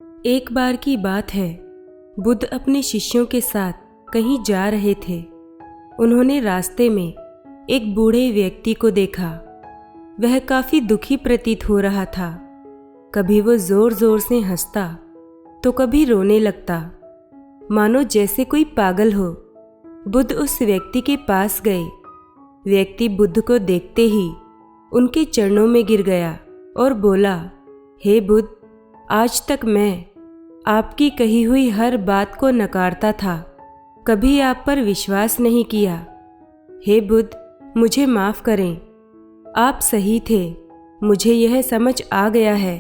एक बार की बात है, बुद्ध अपने शिष्यों के साथ कहीं जा रहे थे। उन्होंने रास्ते में एक बूढ़े व्यक्ति को देखा। वह काफी दुखी प्रतीत हो रहा था। कभी वो जोर जोर से हंसता तो कभी रोने लगता, मानो जैसे कोई पागल हो। बुद्ध उस व्यक्ति के पास गए। व्यक्ति बुद्ध को देखते ही उनके चरणों में गिर गया और बोला, हे बुद्ध, आज तक मैं आपकी कही हुई हर बात को नकारता था, कभी आप पर विश्वास नहीं किया। हे बुद्ध, मुझे माफ़ करें। आप सही थे। मुझे यह समझ आ गया है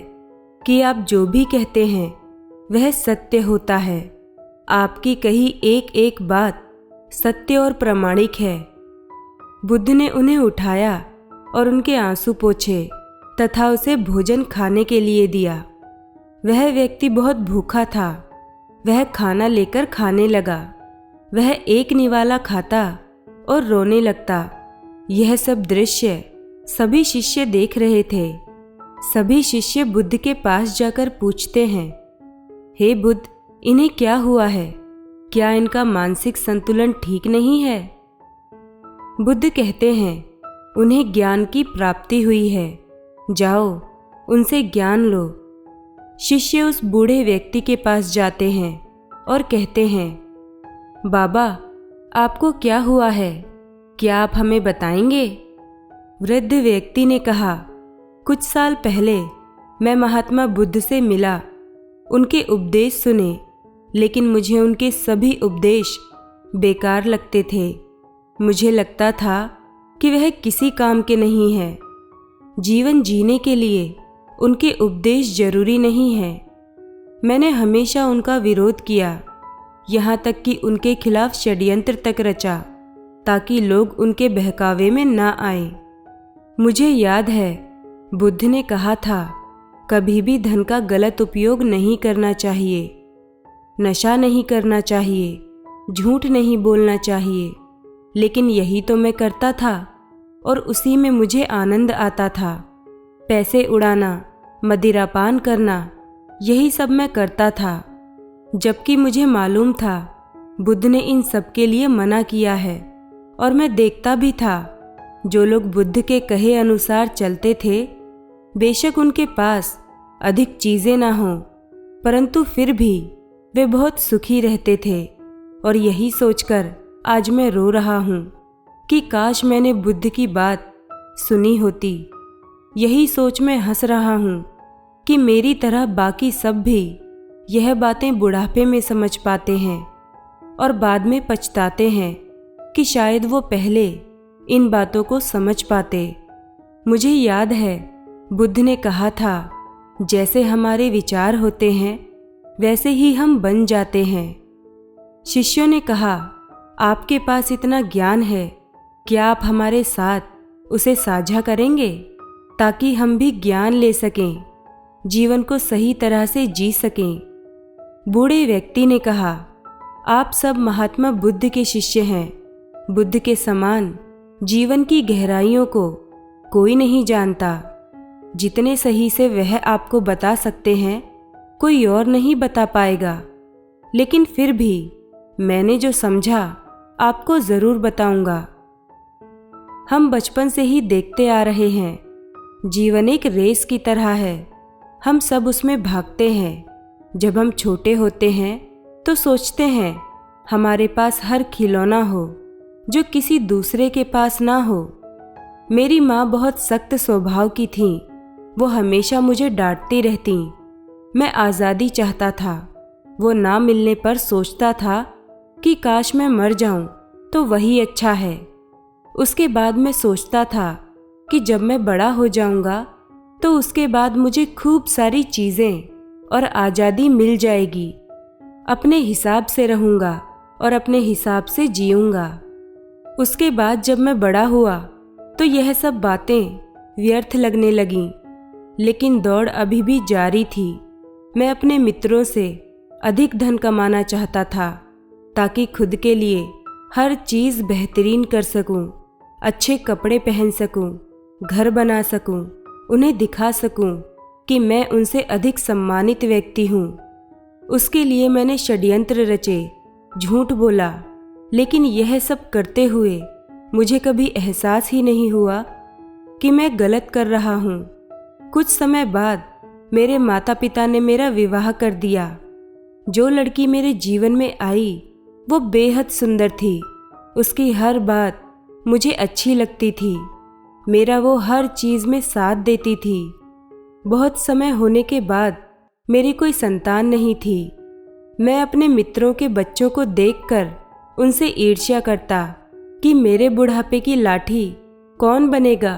कि आप जो भी कहते हैं वह सत्य होता है। आपकी कही एक एक बात सत्य और प्रामाणिक है। बुद्ध ने उन्हें उठाया और उनके आंसू पोंछे तथा उसे भोजन खाने के लिए दिया। वह व्यक्ति बहुत भूखा था। वह खाना लेकर खाने लगा। वह एक निवाला खाता और रोने लगता। यह सब दृश्य सभी शिष्य देख रहे थे। सभी शिष्य बुद्ध के पास जाकर पूछते हैं, हे बुद्ध, इन्हें क्या हुआ है? क्या इनका मानसिक संतुलन ठीक नहीं है? बुद्ध कहते हैं, उन्हें ज्ञान की प्राप्ति हुई है। जाओ, उनसे ज्ञान लो। शिष्य उस बूढ़े व्यक्ति के पास जाते हैं और कहते हैं, बाबा, आपको क्या हुआ है? क्या आप हमें बताएंगे? वृद्ध व्यक्ति ने कहा, कुछ साल पहले मैं महात्मा बुद्ध से मिला, उनके उपदेश सुने, लेकिन मुझे उनके सभी उपदेश बेकार लगते थे। मुझे लगता था कि वह किसी काम के नहीं है। जीवन जीने के लिए उनके उपदेश जरूरी नहीं है। मैंने हमेशा उनका विरोध किया, यहाँ तक कि उनके खिलाफ षड्यंत्र तक रचा ताकि लोग उनके बहकावे में ना आए। मुझे याद है, बुद्ध ने कहा था, कभी भी धन का गलत उपयोग नहीं करना चाहिए, नशा नहीं करना चाहिए, झूठ नहीं बोलना चाहिए। लेकिन यही तो मैं करता था और उसी में मुझे आनंद आता था। पैसे उड़ाना, मदिरापान करना, यही सब मैं करता था, जबकि मुझे मालूम था बुद्ध ने इन सब के लिए मना किया है। और मैं देखता भी था, जो लोग बुद्ध के कहे अनुसार चलते थे, बेशक उनके पास अधिक चीज़ें ना हों, परंतु फिर भी वे बहुत सुखी रहते थे। और यही सोचकर आज मैं रो रहा हूँ कि काश मैंने बुद्ध की बात सुनी होती। यही सोच मैं हंस रहा हूँ कि मेरी तरह बाकी सब भी यह बातें बुढ़ापे में समझ पाते हैं और बाद में पछताते हैं कि शायद वो पहले इन बातों को समझ पाते। मुझे याद है, बुद्ध ने कहा था, जैसे हमारे विचार होते हैं वैसे ही हम बन जाते हैं। शिष्यों ने कहा, आपके पास इतना ज्ञान है, क्या आप हमारे साथ उसे साझा करेंगे ताकि हम भी ज्ञान ले सकें, जीवन को सही तरह से जी सकें? बूढ़े व्यक्ति ने कहा, आप सब महात्मा बुद्ध के शिष्य हैं। बुद्ध के समान जीवन की गहराइयों को कोई नहीं जानता। जितने सही से वह आपको बता सकते हैं, कोई और नहीं बता पाएगा। लेकिन फिर भी मैंने जो समझा आपको ज़रूर बताऊंगा। हम बचपन से ही देखते आ रहे हैं, जीवन एक रेस की तरह है। हम सब उसमें भागते हैं। जब हम छोटे होते हैं तो सोचते हैं हमारे पास हर खिलौना हो जो किसी दूसरे के पास ना हो। मेरी माँ बहुत सख्त स्वभाव की थी। वो हमेशा मुझे डांटती रहती। मैं आज़ादी चाहता था। वो ना मिलने पर सोचता था कि काश मैं मर जाऊं तो वही अच्छा है। उसके बाद मैं सोचता था कि जब मैं बड़ा हो जाऊंगा तो उसके बाद मुझे खूब सारी चीज़ें और आज़ादी मिल जाएगी। अपने हिसाब से रहूंगा और अपने हिसाब से जीऊंगा। उसके बाद जब मैं बड़ा हुआ तो यह सब बातें व्यर्थ लगने लगीं। लेकिन दौड़ अभी भी जारी थी। मैं अपने मित्रों से अधिक धन कमाना चाहता था ताकि खुद के लिए हर चीज़ बेहतरीन कर सकूं, अच्छे कपड़े पहन सकूं, घर बना सकूं, उन्हें दिखा सकूं कि मैं उनसे अधिक सम्मानित व्यक्ति हूँ। उसके लिए मैंने षड्यंत्र रचे, झूठ बोला, लेकिन यह सब करते हुए मुझे कभी एहसास ही नहीं हुआ कि मैं गलत कर रहा हूँ। कुछ समय बाद मेरे माता पिता ने मेरा विवाह कर दिया। जो लड़की मेरे जीवन में आई वो बेहद सुंदर थी। उसकी हर बात मुझे अच्छी लगती थी। मेरा वो हर चीज़ में साथ देती थी। बहुत समय होने के बाद मेरी कोई संतान नहीं थी। मैं अपने मित्रों के बच्चों को देखकर उनसे ईर्ष्या करता कि मेरे बुढ़ापे की लाठी कौन बनेगा।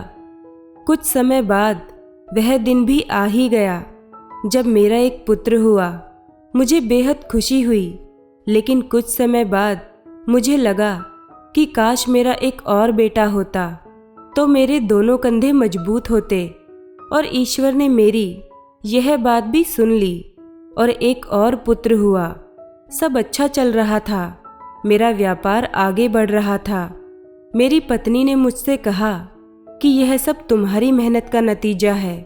कुछ समय बाद वह दिन भी आ ही गया जब मेरा एक पुत्र हुआ। मुझे बेहद खुशी हुई, लेकिन कुछ समय बाद मुझे लगा कि काश मेरा एक और बेटा होता तो मेरे दोनों कंधे मजबूत होते। और ईश्वर ने मेरी यह बात भी सुन ली और एक और पुत्र हुआ। सब अच्छा चल रहा था। मेरा व्यापार आगे बढ़ रहा था। मेरी पत्नी ने मुझसे कहा कि यह सब तुम्हारी मेहनत का नतीजा है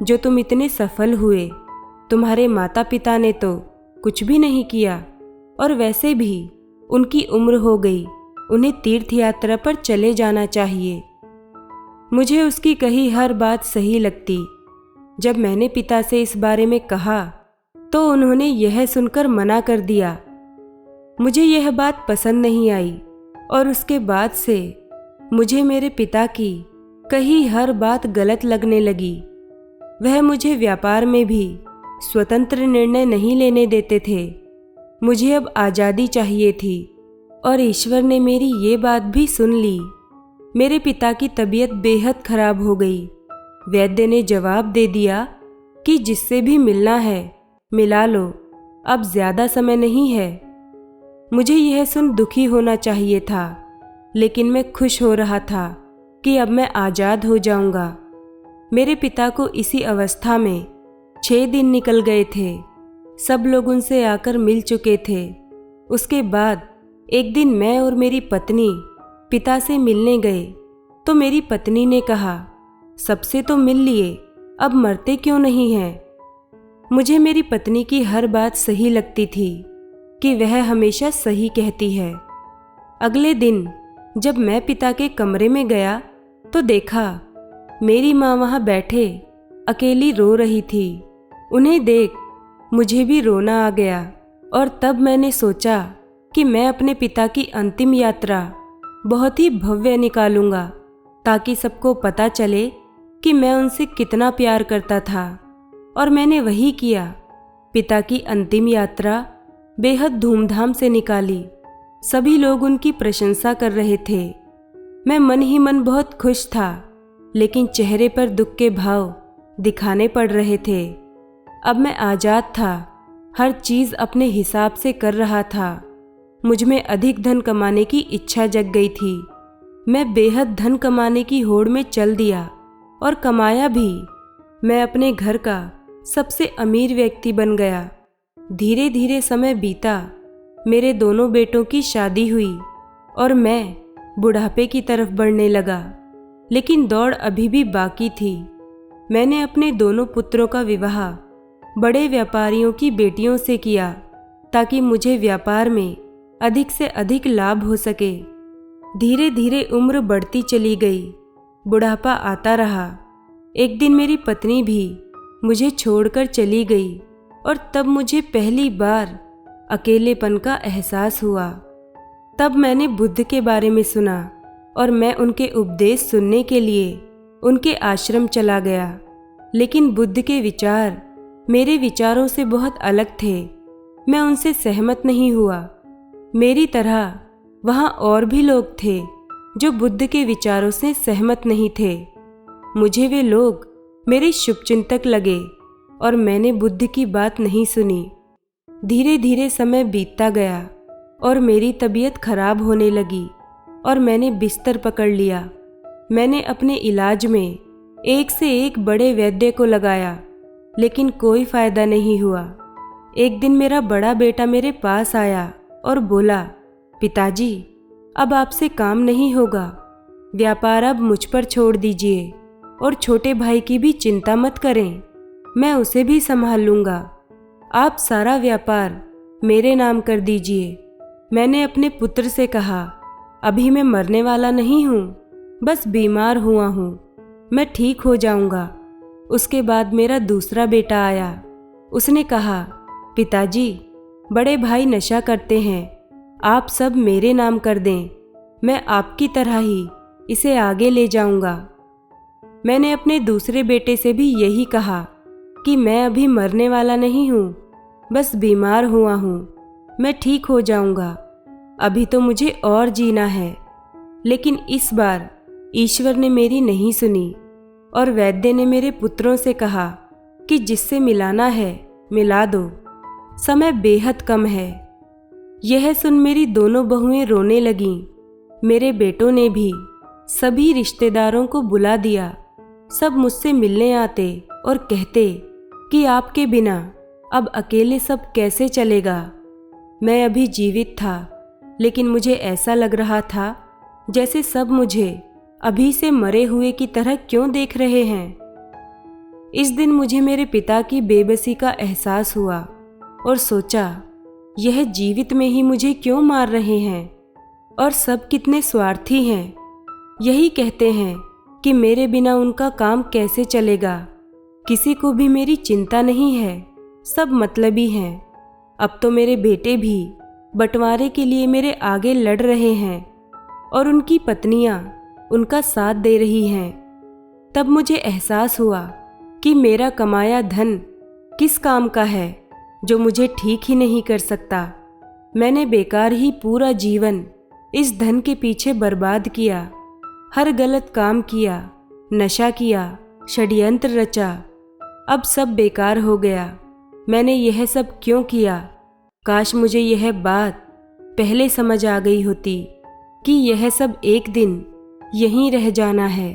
जो तुम इतने सफल हुए। तुम्हारे माता पिता ने तो कुछ भी नहीं किया, और वैसे भी उनकी उम्र हो गई, उन्हें तीर्थ यात्रा पर चले जाना चाहिए। मुझे उसकी कही हर बात सही लगती। जब मैंने पिता से इस बारे में कहा तो उन्होंने यह सुनकर मना कर दिया। मुझे यह बात पसंद नहीं आई, और उसके बाद से मुझे मेरे पिता की कही हर बात गलत लगने लगी। वह मुझे व्यापार में भी स्वतंत्र निर्णय नहीं लेने देते थे। मुझे अब आज़ादी चाहिए थी, और ईश्वर ने मेरी ये बात भी सुन ली। मेरे पिता की तबीयत बेहद खराब हो गई। वैद्य ने जवाब दे दिया कि जिससे भी मिलना है मिला लो, अब ज़्यादा समय नहीं है। मुझे यह सुन दुखी होना चाहिए था, लेकिन मैं खुश हो रहा था कि अब मैं आज़ाद हो जाऊंगा। मेरे पिता को इसी अवस्था में 6 दिन निकल गए थे। सब लोग उनसे आकर मिल चुके थे। उसके बाद एक दिन मैं और मेरी पत्नी पिता से मिलने गए तो मेरी पत्नी ने कहा, सबसे तो मिल लिए, अब मरते क्यों नहीं हैं। मुझे मेरी पत्नी की हर बात सही लगती थी कि वह हमेशा सही कहती है। अगले दिन जब मैं पिता के कमरे में गया तो देखा मेरी माँ वहाँ बैठे अकेली रो रही थी। उन्हें देख मुझे भी रोना आ गया, और तब मैंने सोचा कि मैं अपने पिता की अंतिम यात्रा बहुत ही भव्य निकालूंगा, ताकि सबको पता चले कि मैं उनसे कितना प्यार करता था। और मैंने वही किया। पिता की अंतिम यात्रा बेहद धूमधाम से निकाली। सभी लोग उनकी प्रशंसा कर रहे थे। मैं मन ही मन बहुत खुश था, लेकिन चेहरे पर दुख के भाव दिखाने पड़ रहे थे। अब मैं आज़ाद था, हर चीज़ अपने हिसाब से कर रहा था। मुझ में अधिक धन कमाने की इच्छा जग गई थी। मैं बेहद धन कमाने की होड़ में चल दिया, और कमाया भी। मैं अपने घर का सबसे अमीर व्यक्ति बन गया। धीरे धीरे समय बीता। मेरे दोनों बेटों की शादी हुई, और मैं बुढ़ापे की तरफ बढ़ने लगा। लेकिन दौड़ अभी भी बाकी थी। मैंने अपने दोनों पुत्रों का विवाह बड़े व्यापारियों की बेटियों से किया, ताकि मुझे व्यापार में अधिक से अधिक लाभ हो सके। धीरे धीरे उम्र बढ़ती चली गई। बुढ़ापा आता रहा। एक दिन मेरी पत्नी भी मुझे छोड़कर चली गई, और तब मुझे पहली बार अकेलेपन का एहसास हुआ। तब मैंने बुद्ध के बारे में सुना, और मैं उनके उपदेश सुनने के लिए उनके आश्रम चला गया। लेकिन बुद्ध के विचार मेरे विचारों से बहुत अलग थे। मैं उनसे सहमत नहीं हुआ। मेरी तरह वहाँ और भी लोग थे जो बुद्ध के विचारों से सहमत नहीं थे। मुझे वे लोग मेरे शुभचिंतक लगे, और मैंने बुद्ध की बात नहीं सुनी। धीरे धीरे समय बीतता गया, और मेरी तबीयत खराब होने लगी, और मैंने बिस्तर पकड़ लिया। मैंने अपने इलाज में एक से एक बड़े वैद्य को लगाया, लेकिन कोई फायदा नहीं हुआ। एक दिन मेरा बड़ा बेटा मेरे पास आया और बोला, पिताजी, अब आपसे काम नहीं होगा। व्यापार अब मुझ पर छोड़ दीजिए, और छोटे भाई की भी चिंता मत करें, मैं उसे भी संभाल लूँगा। आप सारा व्यापार मेरे नाम कर दीजिए। मैंने अपने पुत्र से कहा, अभी मैं मरने वाला नहीं हूँ, बस बीमार हुआ हूँ, मैं ठीक हो जाऊँगा। उसके बाद मेरा दूसरा बेटा आया। उसने कहा, पिताजी, बड़े भाई नशा करते हैं, आप सब मेरे नाम कर दें, मैं आपकी तरह ही इसे आगे ले जाऊँगा। मैंने अपने दूसरे बेटे से भी यही कहा कि मैं अभी मरने वाला नहीं हूँ, बस बीमार हुआ हूँ, मैं ठीक हो जाऊँगा, अभी तो मुझे और जीना है। लेकिन इस बार ईश्वर ने मेरी नहीं सुनी और वैद्य ने मेरे पुत्रों से कहा कि जिससे मिलाना है मिला दो, समय बेहद कम है। यह सुन मेरी दोनों बहुएं रोने लगीं। मेरे बेटों ने भी सभी रिश्तेदारों को बुला दिया। सब मुझसे मिलने आते और कहते कि आपके बिना अब अकेले सब कैसे चलेगा। मैं अभी जीवित था, लेकिन मुझे ऐसा लग रहा था जैसे सब मुझे अभी से मरे हुए की तरह क्यों देख रहे हैं। इस दिन मुझे मेरे पिता की बेबसी का एहसास हुआ और सोचा, यह जीवित में ही मुझे क्यों मार रहे हैं और सब कितने स्वार्थी हैं। यही कहते हैं कि मेरे बिना उनका काम कैसे चलेगा। किसी को भी मेरी चिंता नहीं है, सब मतलबी हैं। अब तो मेरे बेटे भी बंटवारे के लिए मेरे आगे लड़ रहे हैं और उनकी पत्नियां उनका साथ दे रही हैं। तब मुझे एहसास हुआ कि मेरा कमाया धन किस काम का है जो मुझे ठीक ही नहीं कर सकता। मैंने बेकार ही पूरा जीवन इस धन के पीछे बर्बाद किया, हर गलत काम किया, नशा किया, षड्यंत्र रचा। अब सब बेकार हो गया। मैंने यह सब क्यों किया? काश मुझे यह बात पहले समझ आ गई होती कि यह सब एक दिन यहीं रह जाना है।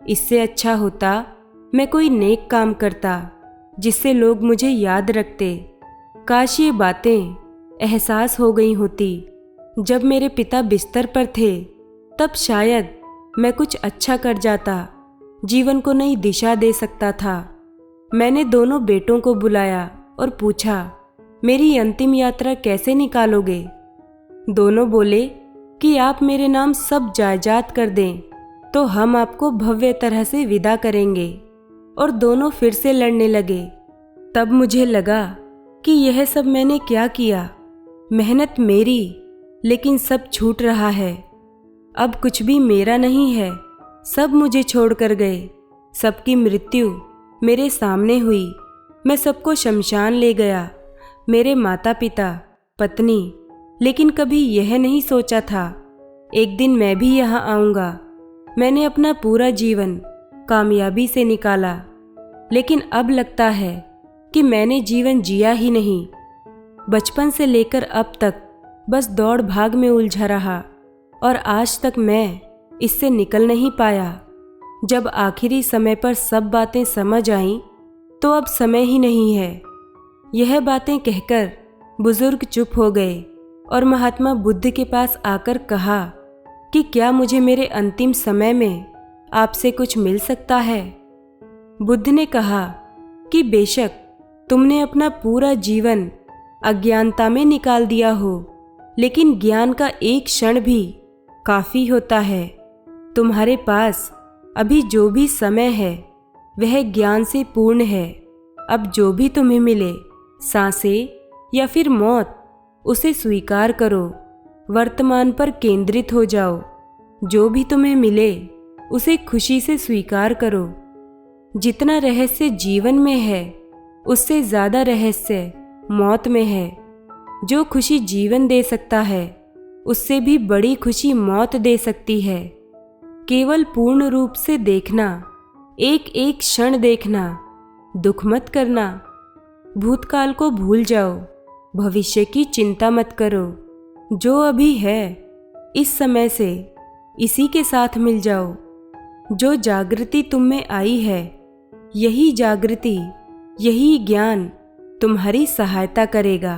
इससे अच्छा होता मैं कोई नेक काम करता जिससे लोग मुझे याद रखते। काश ये बातें एहसास हो गई होती जब मेरे पिता बिस्तर पर थे, तब शायद मैं कुछ अच्छा कर जाता, जीवन को नई दिशा दे सकता था। मैंने दोनों बेटों को बुलाया और पूछा, मेरी अंतिम यात्रा कैसे निकालोगे? दोनों बोले कि आप मेरे नाम सब जायदाद कर दें तो हम आपको भव्य तरह से विदा करेंगे। और दोनों फिर से लड़ने लगे। तब मुझे लगा कि यह सब मैंने क्या किया। मेहनत मेरी, लेकिन सब छूट रहा है। अब कुछ भी मेरा नहीं है, सब मुझे छोड़कर गए। सबकी मृत्यु मेरे सामने हुई। मैं सबको शमशान ले गया, मेरे माता पिता, पत्नी। लेकिन कभी यह नहीं सोचा था एक दिन मैं भी यहाँ आऊँगा। मैंने अपना पूरा जीवन कामयाबी से निकाला, लेकिन अब लगता है कि मैंने जीवन जिया ही नहीं। बचपन से लेकर अब तक बस दौड़ भाग में उलझा रहा और आज तक मैं इससे निकल नहीं पाया। जब आखिरी समय पर सब बातें समझ आईं तो अब समय ही नहीं है। यह बातें कहकर बुजुर्ग चुप हो गए और महात्मा बुद्ध के पास आकर कहा कि क्या मुझे मेरे अंतिम समय में आपसे कुछ मिल सकता है? बुद्ध ने कहा कि बेशक तुमने अपना पूरा जीवन अज्ञानता में निकाल दिया हो, लेकिन ज्ञान का एक क्षण भी काफ़ी होता है। तुम्हारे पास अभी जो भी समय है वह ज्ञान से पूर्ण है। अब जो भी तुम्हें मिले, सांसें या फिर मौत, उसे स्वीकार करो। वर्तमान पर केंद्रित हो जाओ। जो भी तुम्हें मिले उसे खुशी से स्वीकार करो। जितना रहस्य जीवन में है उससे ज़्यादा रहस्य मौत में है। जो खुशी जीवन दे सकता है उससे भी बड़ी खुशी मौत दे सकती है। केवल पूर्ण रूप से देखना, एक एक क्षण देखना, दुख मत करना। भूतकाल को भूल जाओ, भविष्य की चिंता मत करो। जो अभी है इस समय से इसी के साथ मिल जाओ। जो जागृति तुम में आई है, यही जागृति, यही ज्ञान तुम्हारी सहायता करेगा।